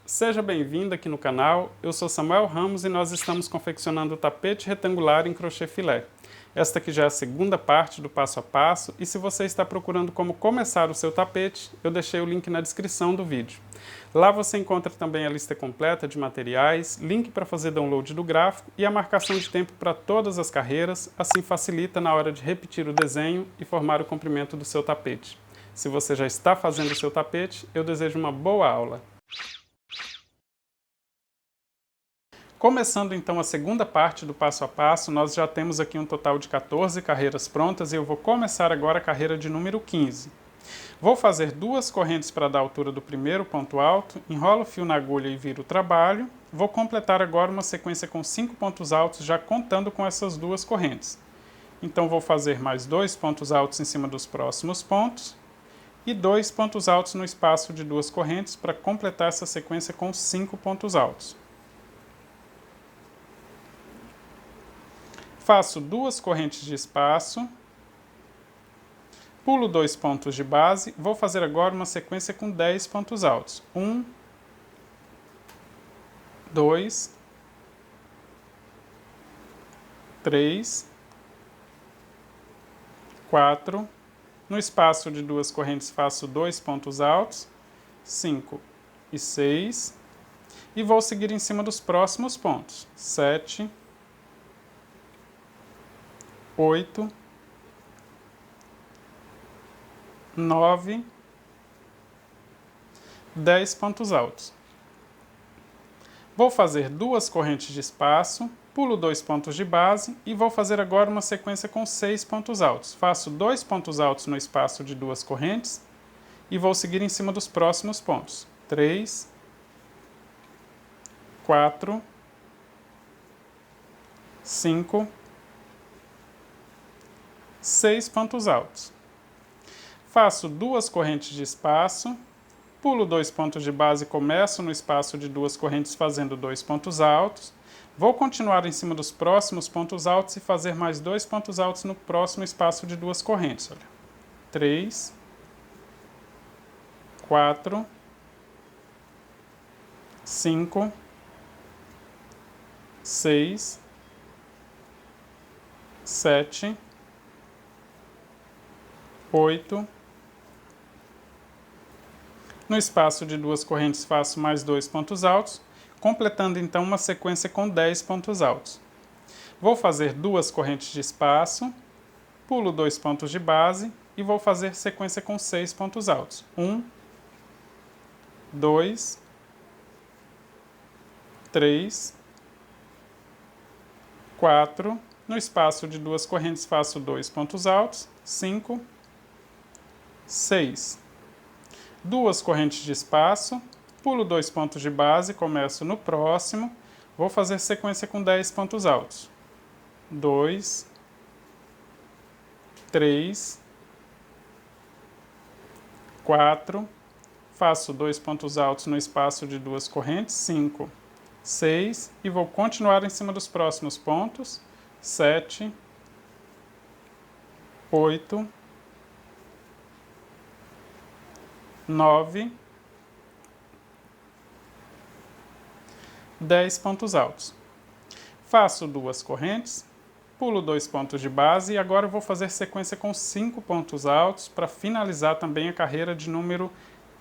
Seja bem-vindo aqui no canal, eu sou Samuel Ramos e nós estamos confeccionando o tapete retangular em crochê filé. Esta aqui já é a segunda parte do passo a passo e se você está procurando como começar o seu tapete, eu deixei o link na descrição do vídeo. Lá você encontra também a lista completa de materiais, link para fazer download do gráfico e a marcação de tempo para todas as carreiras, assim facilita na hora de repetir o desenho e formar o comprimento do seu tapete. Se você já está fazendo o seu tapete, eu desejo uma boa aula. Começando então a segunda parte do passo a passo, nós já temos aqui um total de 14 carreiras prontas e eu vou começar agora a carreira de número 15. Vou fazer duas correntes para dar a altura do primeiro ponto alto, enrolo o fio na agulha e viro o trabalho. Vou completar agora uma sequência com 5 pontos altos, já contando com essas duas correntes. Então vou fazer mais 2 pontos altos em cima dos próximos pontos e 2 pontos altos no espaço de duas correntes para completar essa sequência com 5 pontos altos. Faço duas correntes de espaço, pulo 2 pontos de base, vou fazer agora uma sequência com 10 pontos altos. 1, 2, 3, 4, no espaço de duas correntes faço 2 pontos altos, 5 e 6, e vou seguir em cima dos próximos pontos, 7, 8, 9, 10 pontos altos. Vou fazer duas correntes de espaço, pulo 2 pontos de base e vou fazer agora uma sequência com 6 pontos altos. Faço 2 pontos altos no espaço de duas correntes e vou seguir em cima dos próximos pontos. 3, 4, 5, 6 pontos altos. Faço duas correntes de espaço, pulo 2 pontos de base e começo no espaço de duas correntes fazendo 2 pontos altos. Vou continuar em cima dos próximos pontos altos e fazer mais 2 pontos altos no próximo espaço de duas correntes. Olha. 3, 4, 5, 6, 7, 8. No espaço de duas correntes faço mais 2 pontos altos, completando então uma sequência com 10 pontos altos. Vou fazer duas correntes de espaço, pulo 2 pontos de base e vou fazer sequência com 6 pontos altos. 1, 2, 3, 4. No espaço de duas correntes faço 2 pontos altos, 5, 6. Duas correntes de espaço, pulo 2 pontos de base, começo no próximo, vou fazer sequência com 10 pontos altos. 2, 3, 4, faço 2 pontos altos no espaço de duas correntes, 5, 6, e vou continuar em cima dos próximos pontos, 7, 8, 9, 10 pontos altos. Faço duas correntes, pulo 2 pontos de base e agora eu vou fazer sequência com 5 pontos altos para finalizar também a carreira de número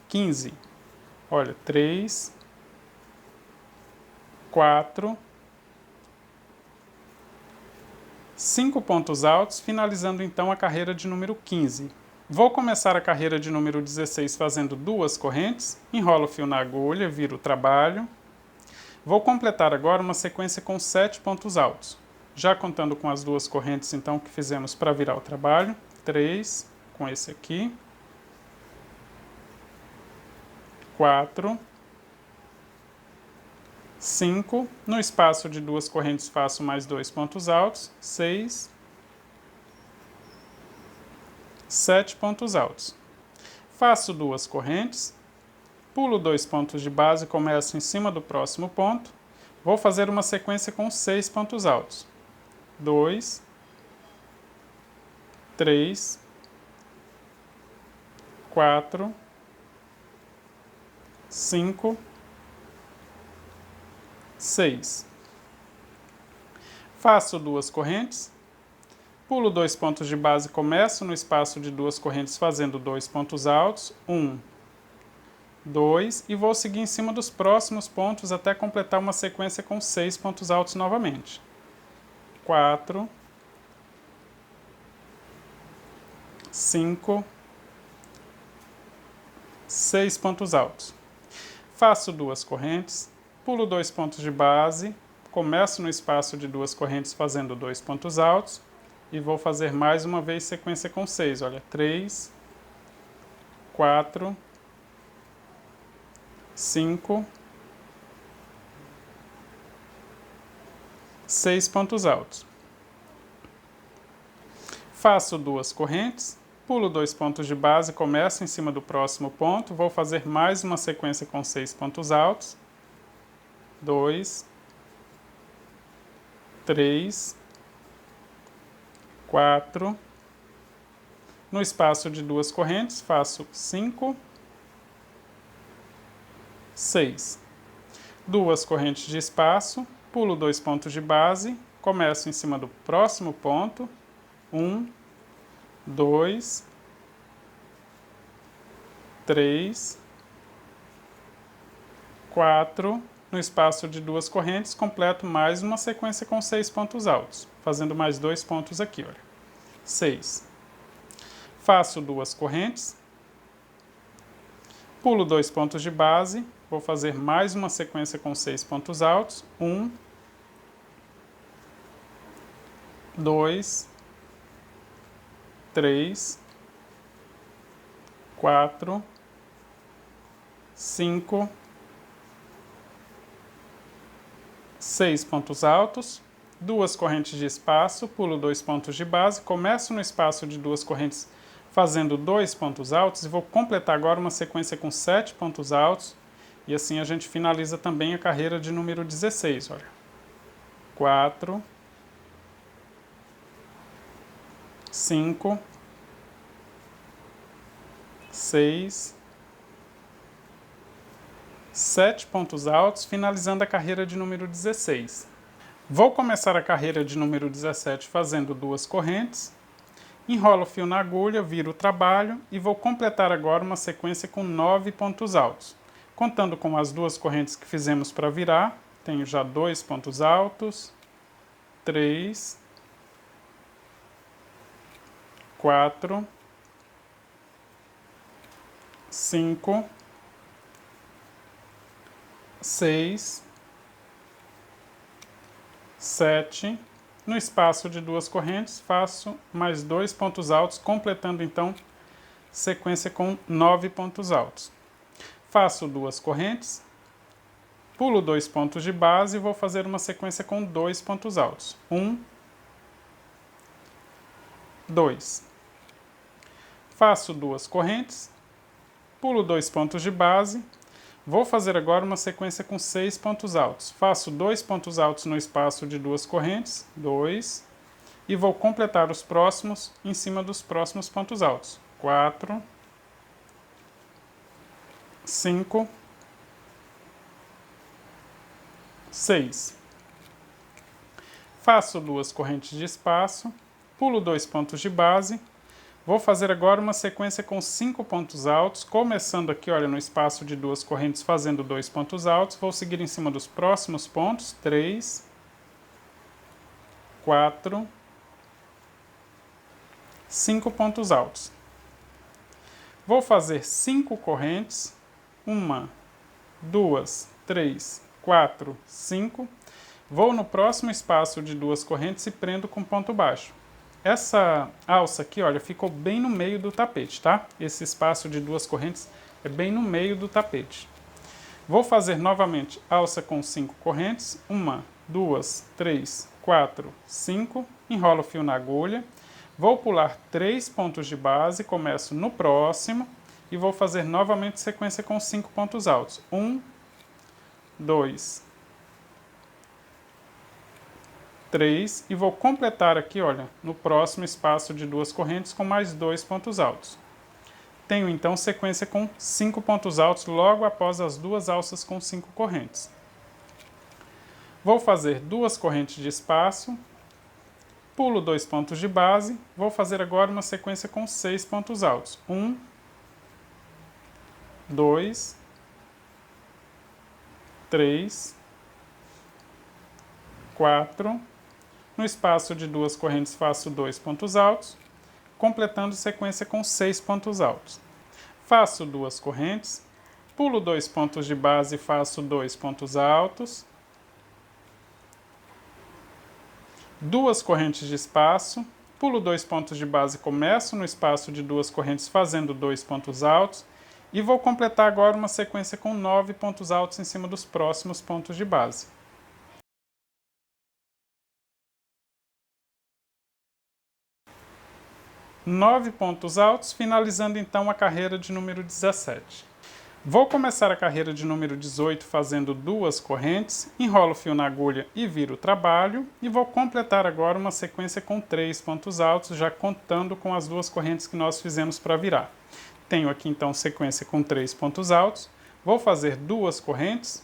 15. Olha, 3, 4, 5 pontos altos, finalizando então a carreira de número 15. Vou começar a carreira de número 16 fazendo duas correntes, enrolo o fio na agulha, viro o trabalho. Vou completar agora uma sequência com 7 pontos altos, já contando com as duas correntes então que fizemos para virar o trabalho. 3, com esse aqui. 4, 5, no espaço de duas correntes faço mais 2 pontos altos, 6, 7 pontos altos. Faço duas correntes, pulo 2 pontos de base e começo em cima do próximo ponto. Vou fazer uma sequência com 6 pontos altos. 2, 3, 4, 5, 6. Faço 2 correntes, pulo 2 pontos de base, começo no espaço de 2 correntes fazendo 2 pontos altos, 1, 2, e vou seguir em cima dos próximos pontos até completar uma sequência com 6 pontos altos novamente. 4, 5, 6 pontos altos. Faço 2 correntes, pulo 2 pontos de base, começo no espaço de 2 correntes fazendo 2 pontos altos e vou fazer mais uma vez sequência com 6. Olha, 3, 4, 5, 6 pontos altos. Faço 2 correntes, pulo 2 pontos de base, começo em cima do próximo ponto, vou fazer mais uma sequência com 6 pontos altos. 2, 3, 4. No espaço de 2 correntes, faço 5, 6. 2 correntes de espaço, pulo 2 pontos de base, começo em cima do próximo ponto. 1, 2, 3, 4. No espaço de 2 correntes, completo mais uma sequência com 6 pontos altos, fazendo mais 2 pontos aqui, olha. 6. Faço 2 correntes, pulo 2 pontos de base, vou fazer mais uma sequência com 6 pontos altos. 1, 2, 3, 4, 5, 6 pontos altos, 2 correntes de espaço, pulo 2 pontos de base, começo no espaço de 2 correntes fazendo 2 pontos altos e vou completar agora uma sequência com 7 pontos altos e assim a gente finaliza também a carreira de número 16, olha. 4, 5, 6, 7 pontos altos, finalizando a carreira de número 16. Vou começar a carreira de número 17 fazendo 2 correntes, enrolo o fio na agulha, viro o trabalho e vou completar agora uma sequência com 9 pontos altos. Contando com as 2 correntes que fizemos para virar, tenho já 2 pontos altos, 3, 4, 5, 6, 7. No espaço de 2 correntes, faço mais 2 pontos altos, completando então sequência com 9 pontos altos. Faço 2 correntes, pulo 2 pontos de base e vou fazer uma sequência com 2 pontos altos. 1, 2. Faço 2 correntes, pulo 2 pontos de base, vou fazer agora uma sequência com 6 pontos altos. Faço 2 pontos altos no espaço de 2 correntes, 2, e vou completar os próximos em cima dos próximos pontos altos. 4, 5, 6. Faço 2 correntes de espaço, pulo 2 pontos de base, vou fazer agora uma sequência com 5 pontos altos, começando aqui, olha, no espaço de 2 correntes, fazendo 2 pontos altos, vou seguir em cima dos próximos pontos, 3, 4, 5 pontos altos. Vou fazer 5 correntes, 1, 2, 3, 4, 5, vou no próximo espaço de 2 correntes e prendo com ponto baixo. Essa alça aqui, olha, ficou bem no meio do tapete, tá? Esse espaço de 2 correntes é bem no meio do tapete. Vou fazer novamente alça com 5 correntes, 1, 2, 3, 4, 5, enrolo o fio na agulha, vou pular 3 pontos de base, começo no próximo e vou fazer novamente sequência com 5 pontos altos. 1, 2, 3 e vou completar aqui, olha, no próximo espaço de 2 correntes com mais 2 pontos altos. Tenho então sequência com 5 pontos altos logo após as 2 alças com 5 correntes. Vou fazer 2 correntes de espaço, pulo 2 pontos de base, vou fazer agora uma sequência com 6 pontos altos. 1, 2, 3, 4. No espaço de 2 correntes faço 2 pontos altos, completando sequência com 6 pontos altos. Faço 2 correntes, pulo 2 pontos de base e faço 2 pontos altos. 2 correntes de espaço, pulo 2 pontos de base, começo no espaço de 2 correntes fazendo 2 pontos altos e vou completar agora uma sequência com 9 pontos altos em cima dos próximos pontos de base. Nove pontos altos, finalizando então a carreira de número 17. Vou começar a carreira de número 18 fazendo 2 correntes, enrolo o fio na agulha e viro o trabalho, e vou completar agora uma sequência com 3 pontos altos, já contando com as 2 correntes que nós fizemos para virar. Tenho aqui então sequência com 3 pontos altos, vou fazer 2 correntes,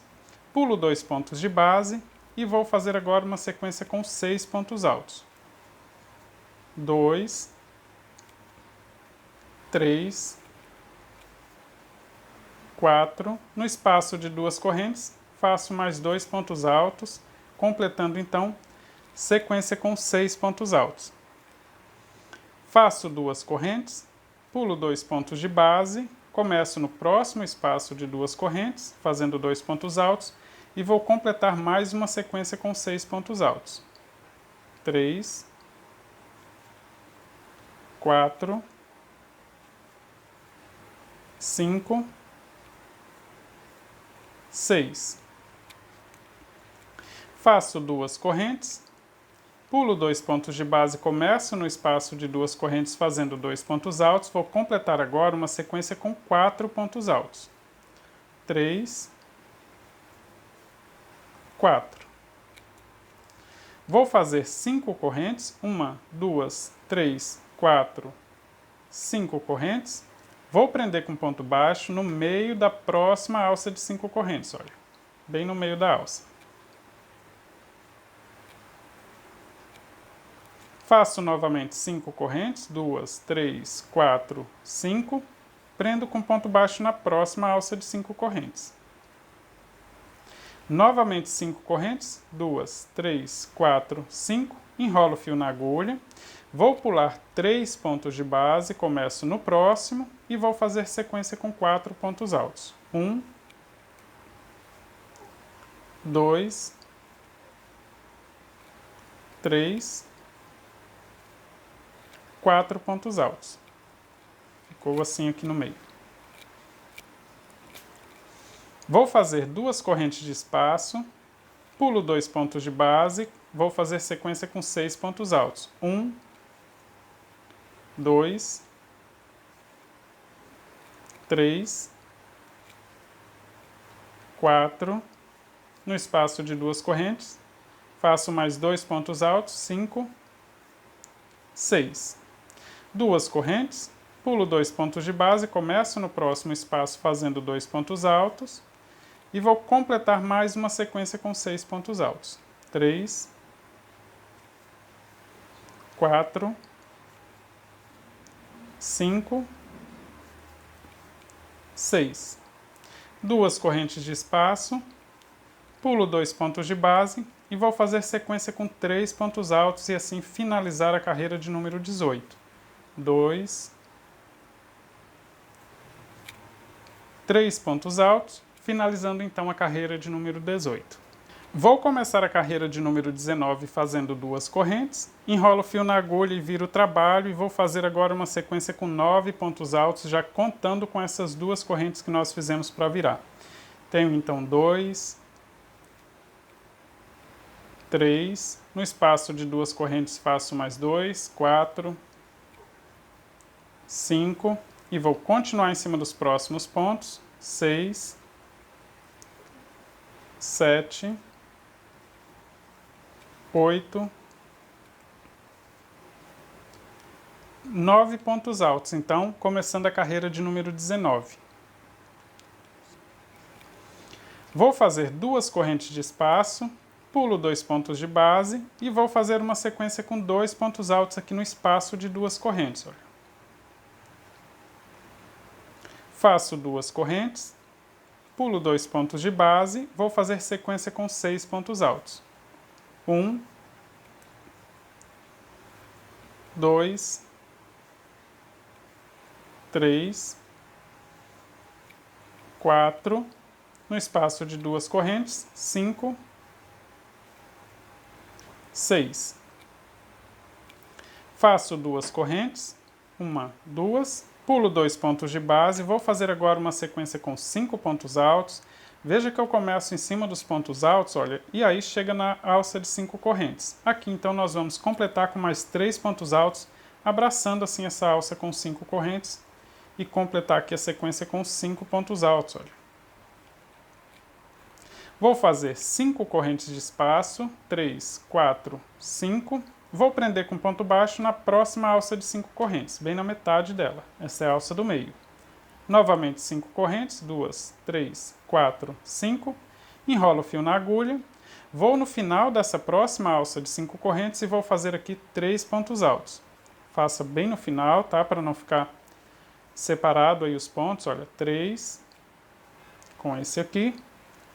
pulo 2 pontos de base e vou fazer agora uma sequência com 6 pontos altos. 2, 3, 4, no espaço de 2 correntes, faço mais 2 pontos altos, completando então sequência com 6 pontos altos. Faço 2 correntes, pulo 2 pontos de base, começo no próximo espaço de 2 correntes, fazendo 2 pontos altos, e vou completar mais uma sequência com 6 pontos altos. 3, 4, 5, 6. Faço 2 correntes, pulo 2 pontos de base, começo no espaço de 2 correntes fazendo 2 pontos altos, vou completar agora uma sequência com 4 pontos altos. 3, 4. Vou fazer 5 correntes, 1, 2, 3, 4, 5 correntes. Vou prender com ponto baixo no meio da próxima alça de 5 correntes, olha, bem no meio da alça. Faço novamente 5 correntes, 2, 3, 4, 5, prendo com ponto baixo na próxima alça de 5 correntes. Novamente 5 correntes, 2, 3, 4, 5, enrolo o fio na agulha. Vou pular 3 pontos de base, começo no próximo e vou fazer sequência com 4 pontos altos. 1, 2, 3, 4 pontos altos. Ficou assim aqui no meio. Vou fazer 2 correntes de espaço, pulo 2 pontos de base, vou fazer sequência com 6 pontos altos. 1, 2, 3, 4, no espaço de 2 correntes, faço mais 2 pontos altos, 5, 6. 2 correntes, pulo 2 pontos de base, começo no próximo espaço fazendo 2 pontos altos e vou completar mais uma sequência com 6 pontos altos. 3, 4, 5, 6. 2 correntes de espaço, pulo 2 pontos de base e vou fazer sequência com 3 pontos altos e assim finalizar a carreira de número 18. 2, 3 pontos altos, finalizando então a carreira de número 18. Vou começar a carreira de número 19 fazendo 2 correntes, enrolo o fio na agulha e viro o trabalho e vou fazer agora uma sequência com 9 pontos altos, já contando com essas 2 correntes que nós fizemos para virar. Tenho então 2, 3, no espaço de 2 correntes faço mais 2, 4, 5 e vou continuar em cima dos próximos pontos, 6, 7, 8, 9 pontos altos, então, começando a carreira de número 19. Vou fazer 2 correntes de espaço, pulo 2 pontos de base e vou fazer uma sequência com 2 pontos altos aqui no espaço de 2 correntes. Olha. Faço 2 correntes, pulo 2 pontos de base, vou fazer sequência com 6 pontos altos. 1, 2, 3, 4, no espaço de 2 correntes, 5, 6. Faço 2 correntes, 1, 2, pulo 2 pontos de base, vou fazer agora uma sequência com 5 pontos altos. Veja que eu começo em cima dos pontos altos, olha, e aí chega na alça de 5 correntes. Aqui então nós vamos completar com mais 3 pontos altos, abraçando assim essa alça com 5 correntes e completar aqui a sequência com 5 pontos altos, olha. Vou fazer 5 correntes de espaço, 3, 4, 5. Vou prender com ponto baixo na próxima alça de 5 correntes, bem na metade dela. Essa é a alça do meio. Novamente 5 correntes, 2, 3, 4, 5. Enrolo o fio na agulha. Vou no final dessa próxima alça de 5 correntes e vou fazer aqui 3 pontos altos. Faça bem no final, tá? Para não ficar separado aí os pontos, olha, 3 com esse aqui.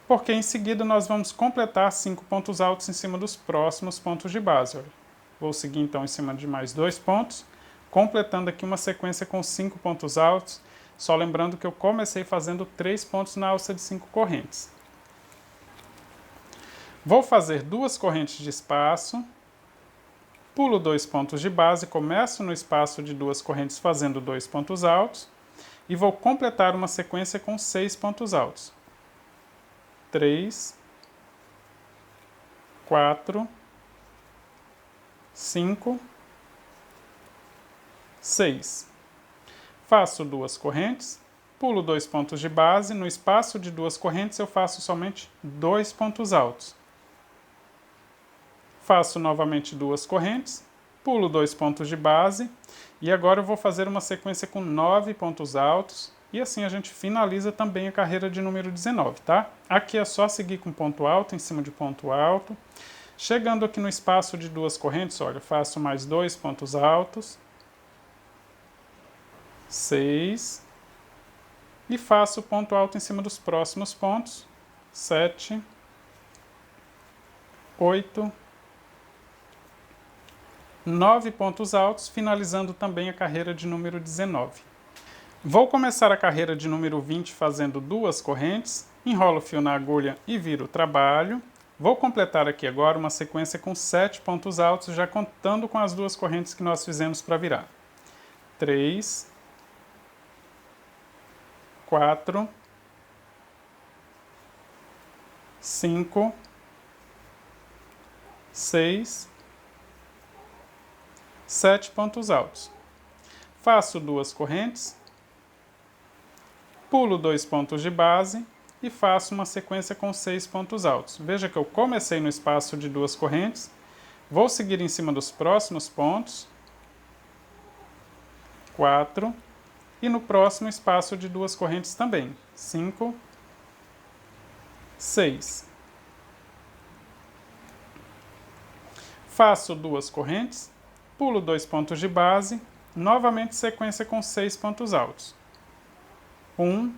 Porque em seguida nós vamos completar 5 pontos altos em cima dos próximos pontos de base. Olha. Vou seguir então em cima de mais 2 pontos, completando aqui uma sequência com 5 pontos altos, só lembrando que eu comecei fazendo 3 pontos na alça de 5 correntes. Vou fazer 2 correntes de espaço, pulo 2 pontos de base, começo no espaço de 2 correntes fazendo 2 pontos altos, e vou completar uma sequência com 6 pontos altos. 3, 4, 5, 6. Faço 2 correntes, pulo 2 pontos de base, no espaço de 2 correntes eu faço somente 2 pontos altos. Faço novamente 2 correntes, pulo 2 pontos de base, e agora eu vou fazer uma sequência com 9 pontos altos, e assim a gente finaliza também a carreira de número 19, tá? Aqui é só seguir com ponto alto em cima de ponto alto. Chegando aqui no espaço de 2 correntes, olha, faço mais 2 pontos altos. 6. E faço ponto alto em cima dos próximos pontos. 7. 8. 9 pontos altos, finalizando também a carreira de número 19. Vou começar a carreira de número 20 fazendo 2 correntes, enrolo o fio na agulha e viro o trabalho. Vou completar aqui agora uma sequência com 7 pontos altos, já contando com as 2 correntes que nós fizemos para virar. 3, 4, 5, 6, 7 pontos altos. Faço 2 correntes, pulo 2 pontos de base e faço uma sequência com 6 pontos altos. Veja que eu comecei no espaço de 2 correntes, vou seguir em cima dos próximos pontos, 4, e no próximo espaço de 2 correntes também, 5, 6. Faço 2 correntes, pulo 2 pontos de base, novamente sequência com 6 pontos altos. 1,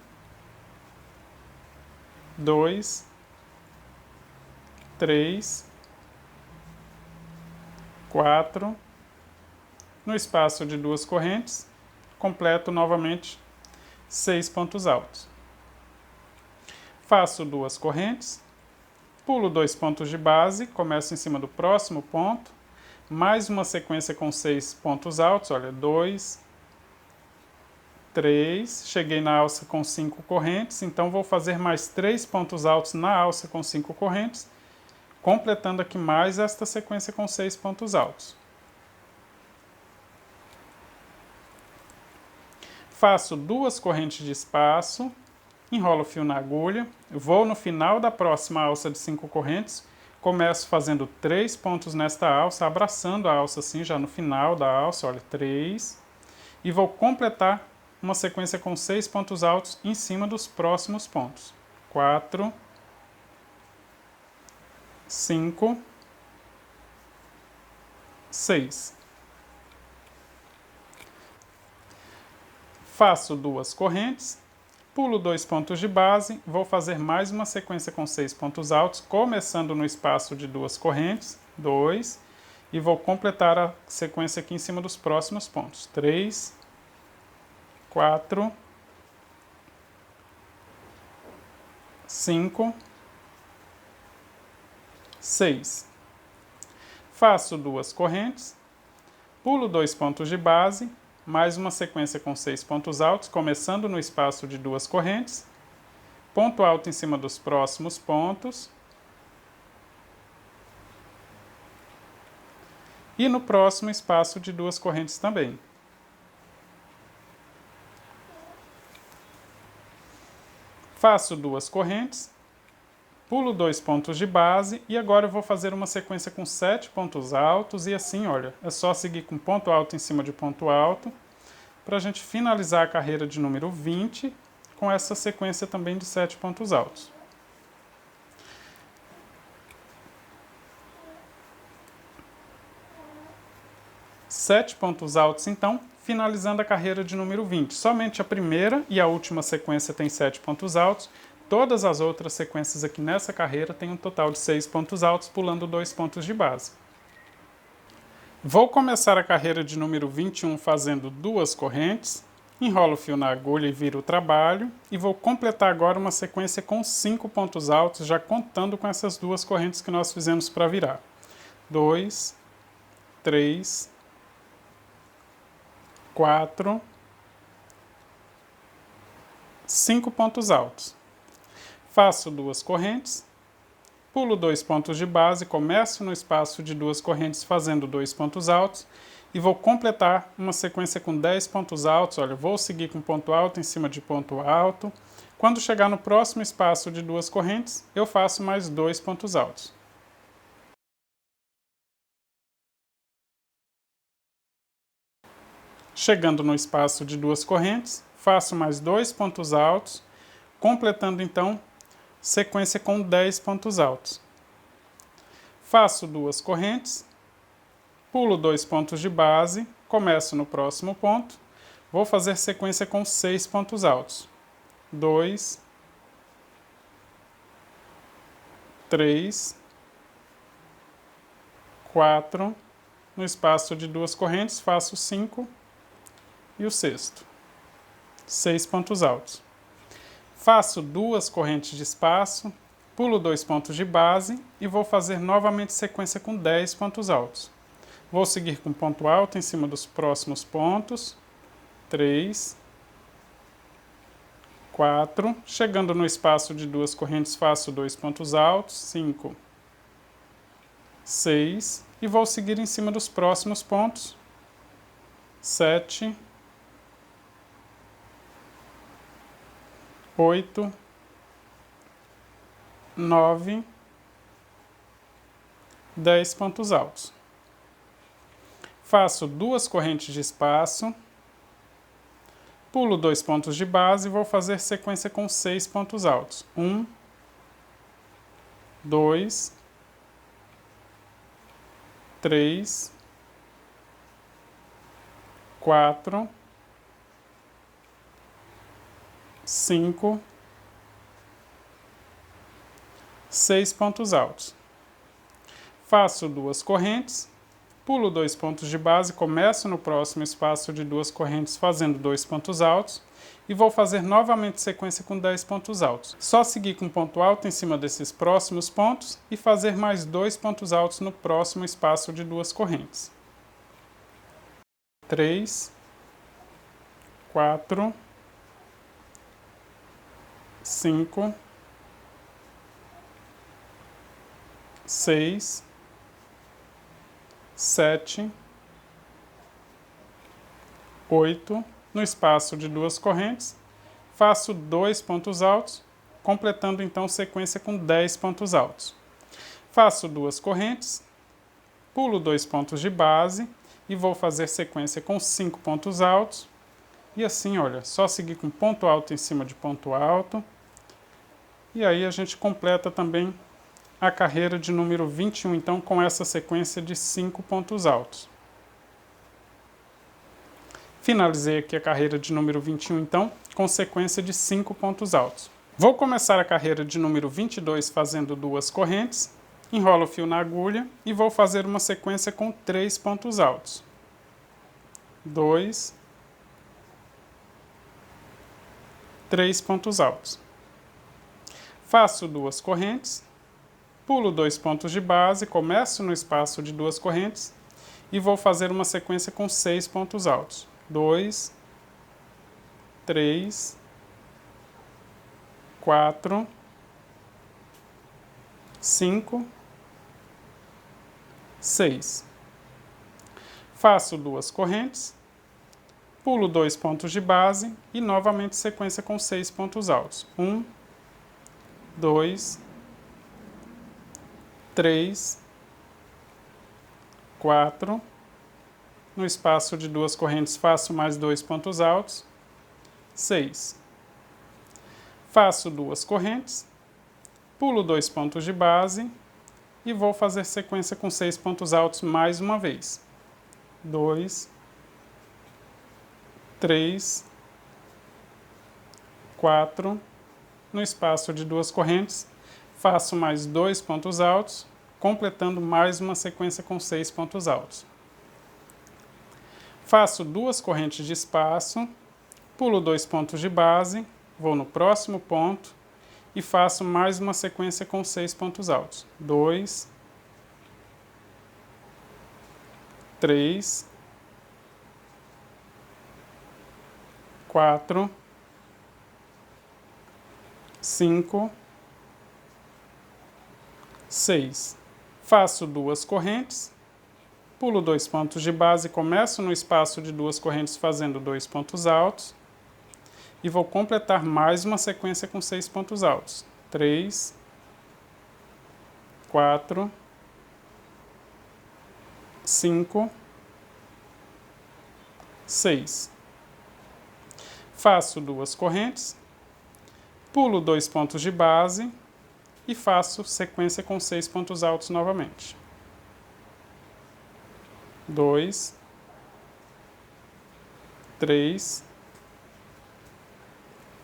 2, 3, 4. No espaço de 2 correntes, completo novamente 6 pontos altos. Faço 2 correntes, pulo 2 pontos de base, começo em cima do próximo ponto, mais uma sequência com 6 pontos altos, olha, 2, 3, cheguei na alça com 5 correntes, então vou fazer mais 3 pontos altos na alça com 5 correntes, completando aqui mais esta sequência com 6 pontos altos. Faço 2 correntes de espaço, enrolo o fio na agulha, vou no final da próxima alça de 5 correntes, começo fazendo 3 pontos nesta alça, abraçando a alça assim já no final da alça, olha, 3, e vou completar uma sequência com 6 pontos altos em cima dos próximos pontos. 4, 5, 6. Faço 2 correntes, pulo 2 pontos de base, vou fazer mais uma sequência com 6 pontos altos, começando no espaço de 2 correntes, 2, e vou completar a sequência aqui em cima dos próximos pontos, 3, 4, 5, 6. Faço 2 correntes, pulo 2 pontos de base, mais uma sequência com 6 pontos altos, começando no espaço de 2 correntes, ponto alto em cima dos próximos pontos, e no próximo espaço de 2 correntes também. Faço 2 correntes, pulo 2 pontos de base e agora eu vou fazer uma sequência com 7 pontos altos e assim, olha, é só seguir com ponto alto em cima de ponto alto para a gente finalizar a carreira de número 20 com essa sequência também de 7 pontos altos. Sete pontos altos, então, finalizando a carreira de número 20. Somente a primeira e a última sequência tem 7 pontos altos. Todas as outras sequências aqui nessa carreira têm um total de 6 pontos altos, pulando 2 pontos de base. Vou começar a carreira de número 21 fazendo 2 correntes, enrolo o fio na agulha e viro o trabalho, e vou completar agora uma sequência com 5 pontos altos, já contando com essas 2 correntes que nós fizemos para virar. 2, 3, 4, 5 pontos altos. Faço 2 correntes, pulo 2 pontos de base, começo no espaço de 2 correntes fazendo 2 pontos altos e vou completar uma sequência com 10 pontos altos. Olha, vou seguir com ponto alto em cima de ponto alto. Quando chegar no próximo espaço de 2 correntes, eu faço mais 2 pontos altos. Chegando no espaço de 2 correntes, faço mais 2 pontos altos, completando então sequência com 10 pontos altos. Faço 2 correntes, pulo 2 pontos de base, começo no próximo ponto, vou fazer sequência com 6 pontos altos. 2, 3, 4, no espaço de 2 correntes faço 5 e o sexto. 6 pontos altos. Faço 2 correntes de espaço, pulo 2 pontos de base e vou fazer novamente sequência com 10 pontos altos. Vou seguir com ponto alto em cima dos próximos pontos. 3, 4. Chegando no espaço de 2 correntes, faço 2 pontos altos. 5, 6. E vou seguir em cima dos próximos pontos. 7, 8, 9, 10 pontos altos. Faço 2 correntes de espaço, pulo 2 pontos de base e vou fazer sequência com 6 pontos altos. 1, 2, 3, 4, 5, 6 pontos altos. Faço 2 correntes, pulo 2 pontos de base, começo no próximo espaço de 2 correntes fazendo 2 pontos altos e vou fazer novamente sequência com 10 pontos altos. Só seguir com ponto alto em cima desses próximos pontos e fazer mais 2 pontos altos no próximo espaço de 2 correntes. 3, 4, 5, 6, 7, 8, no espaço de 2 correntes, faço 2 pontos altos, completando então sequência com 10 pontos altos. Faço 2 correntes, pulo 2 pontos de base e vou fazer sequência com 5 pontos altos. E assim, olha, só seguir com ponto alto em cima de ponto alto. E aí a gente completa também a carreira de número 21, então, com essa sequência de 5 pontos altos. Finalizei aqui a carreira de número 21, então, com sequência de 5 pontos altos. Vou começar a carreira de número 22 fazendo 2 correntes, enrolo o fio na agulha e vou fazer uma sequência com 3 pontos altos. 2, 3 pontos altos. Faço 2 correntes, pulo 2 pontos de base, começo no espaço de 2 correntes e vou fazer uma sequência com 6 pontos altos. 2, 3, 4, 5, 6. Faço 2 correntes, pulo 2 pontos de base e novamente sequência com 6 pontos altos. 1, 2, 3, 4. No espaço de 2 correntes faço mais 2 pontos altos. 6. Faço 2 correntes, pulo 2 pontos de base e vou fazer sequência com 6 pontos altos mais uma vez. 2, 3, 4. No espaço de 2 correntes, faço mais 2 pontos altos, completando mais uma sequência com 6 pontos altos. Faço 2 correntes de espaço, pulo 2 pontos de base, vou no próximo ponto e faço mais uma sequência com 6 pontos altos. 2, 3, 4, 5, 6. Faço 2 correntes, pulo 2 pontos de base, começo no espaço de 2 correntes fazendo 2 pontos altos e vou completar mais uma sequência com 6 pontos altos. 3, 4, 5, 6. Faço 2 correntes, pulo 2 pontos de base e faço sequência com 6 pontos altos novamente. 2, 3,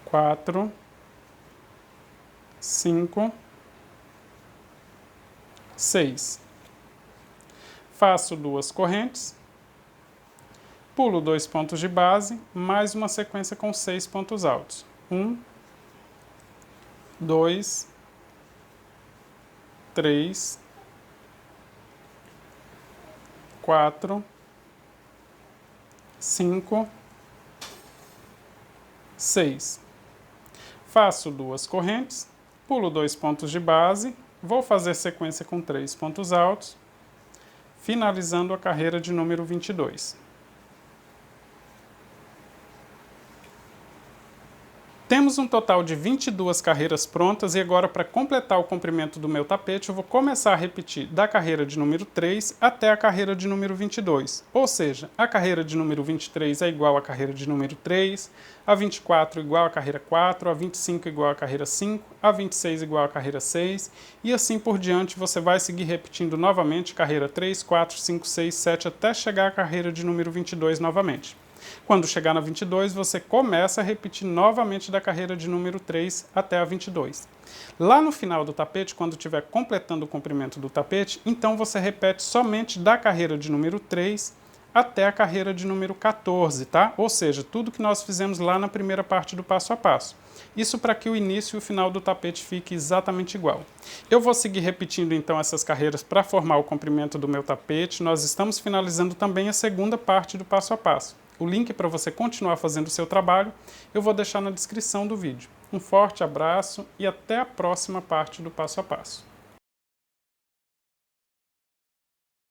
4, 5, 6. Faço 2 correntes, pulo 2 pontos de base, mais uma sequência com 6 pontos altos. 1, 2, 3, 4, 5, 6. Faço 2 correntes, pulo 2 pontos de base, vou fazer sequência com 3 pontos altos, finalizando a carreira de número 22. Temos um total de 22 carreiras prontas e agora, para completar o comprimento do meu tapete, eu vou começar a repetir da carreira de número 3 até a carreira de número 22. Ou seja, a carreira de número 23 é igual à carreira de número 3, a 24 igual à carreira 4, a 25 igual à carreira 5, a 26 igual à carreira 6, e assim por diante você vai seguir repetindo novamente carreira 3, 4, 5, 6, 7 até chegar à carreira de número 22 novamente. Quando chegar na 22, você começa a repetir novamente da carreira de número 3 até a 22. Lá no final do tapete, quando estiver completando o comprimento do tapete, então você repete somente da carreira de número 3 até a carreira de número 14, tá? Ou seja, tudo que nós fizemos lá na primeira parte do passo a passo. Isso para que o início e o final do tapete fique exatamente igual. Eu vou seguir repetindo então essas carreiras para formar o comprimento do meu tapete. Nós estamos finalizando também a segunda parte do passo a passo. O link para você continuar fazendo o seu trabalho eu vou deixar na descrição do vídeo. Um forte abraço e até a próxima parte do passo a passo.